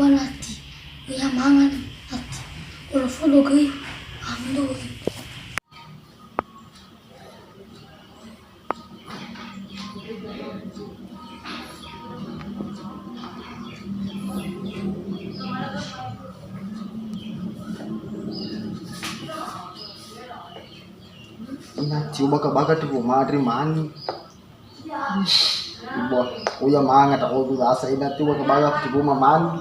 nati ya mangan nati kalau follow gue ando Ina baga di rumah dari mana? Ibu, uya mangat aku tuh rasa ina baga di rumah mana?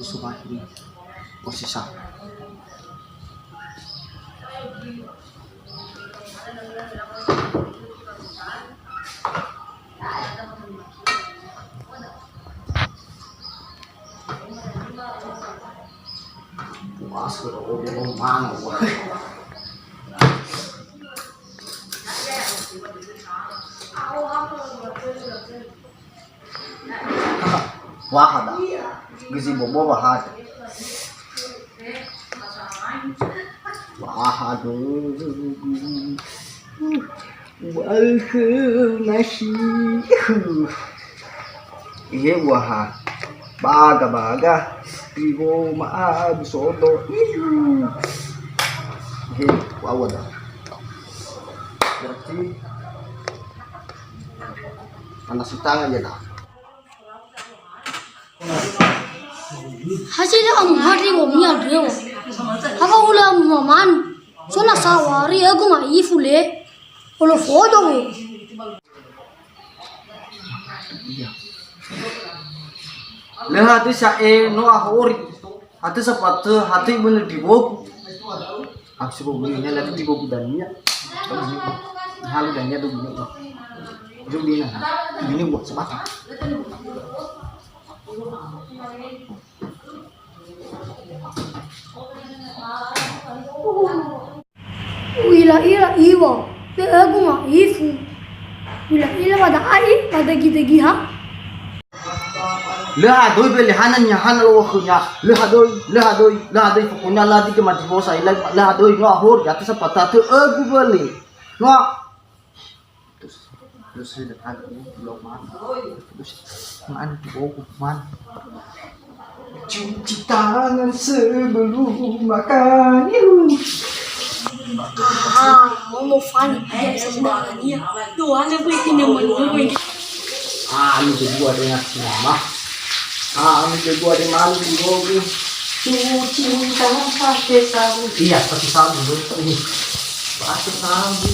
Suka ini posisi puas kalau dia mana wah ada gizi bobo wah ada wah aduh masih iya wah baga ibu maaf sodo iya wah ada berarti panas tangan aja dah hasilnya kamu hari mau mial deh apa ulah maman soalnya sawari aku mah ifule kalau foto lihat sa no ahori hati sepatu hati bener di bok aku belinya lagi di bok dania halu dania tuh gini gini buat sepatu wila ila iwa te aku mah ifu wila ila pada gigi ha lihat doi beli hananya hanal waktunya lihat doi pokoknya lagi ke mati bosa lihat doi no ahor jatuh sepatu aku beli no terus sudah ada belum mana di bawah mana cuci tangan sebelum makan mau fun biasa sedangkan dia doanya bikin yang menunggu ini kedua dengan nama ini kedua di malu di bawah cuci tangan pakai sabun iya pakai sabun ini pakai sabun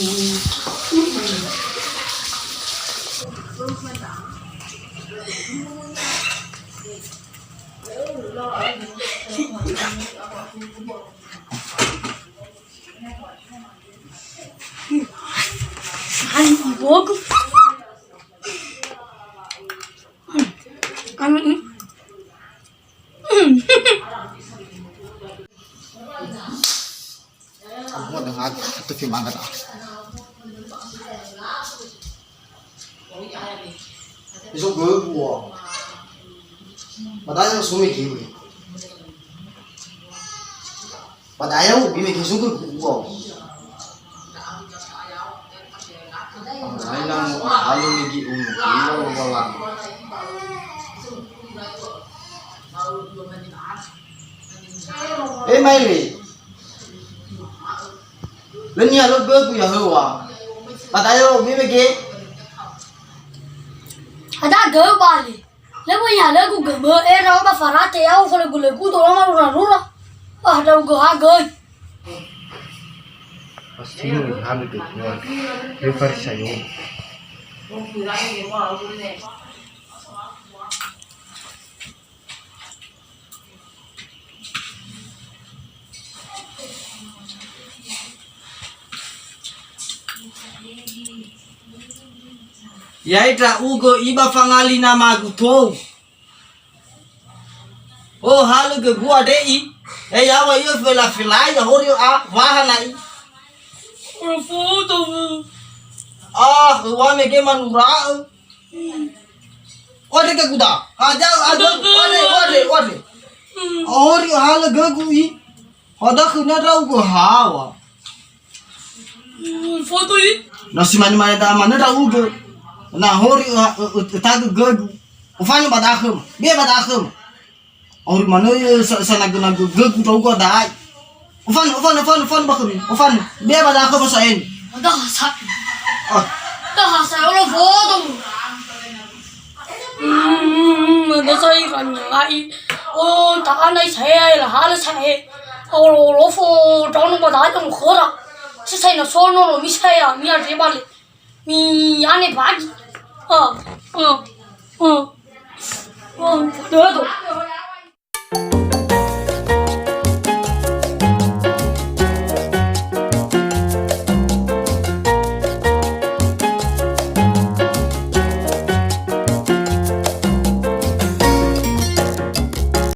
Ay, iboku. Aku mau dengar itu gimana tak? Besok gua. Padahal sumi kiwi. Padahal bimi kesuku gua. Ailang halu lagi umur wala. Maili. Lenya lo bebu ya hawa. Padahal bimi ke ada gak balik lepas yang lagu gak rau dah farat ya kalau lagu tu orang rura ada gak agak pasti ini halu tu refer saya yaita ugo iba fangali nama guto oh halu ke gua dei yawa yo fela ya horio wahanai foto wa me ke manura ode ke guda ada ode horio halu ke gui Ada kena rau go hawa. Foto ini. Nasi mana dah mana rau go. Nah hori tag gadu. Ufanya badakhum. Be badakhum. Hori mana sanagò gadu rau go dai. Ufan bakun. Ufan be badakhum sain. Ada hasak. Ada hasak orang foto. Ada saya kan ngai. Oh, tak ada saya lah, hal saya. Oh, lo foto orang pada yang khora. Saya nak sono lo misaya, ni ada balik. Mi ane bagi. Pada tu.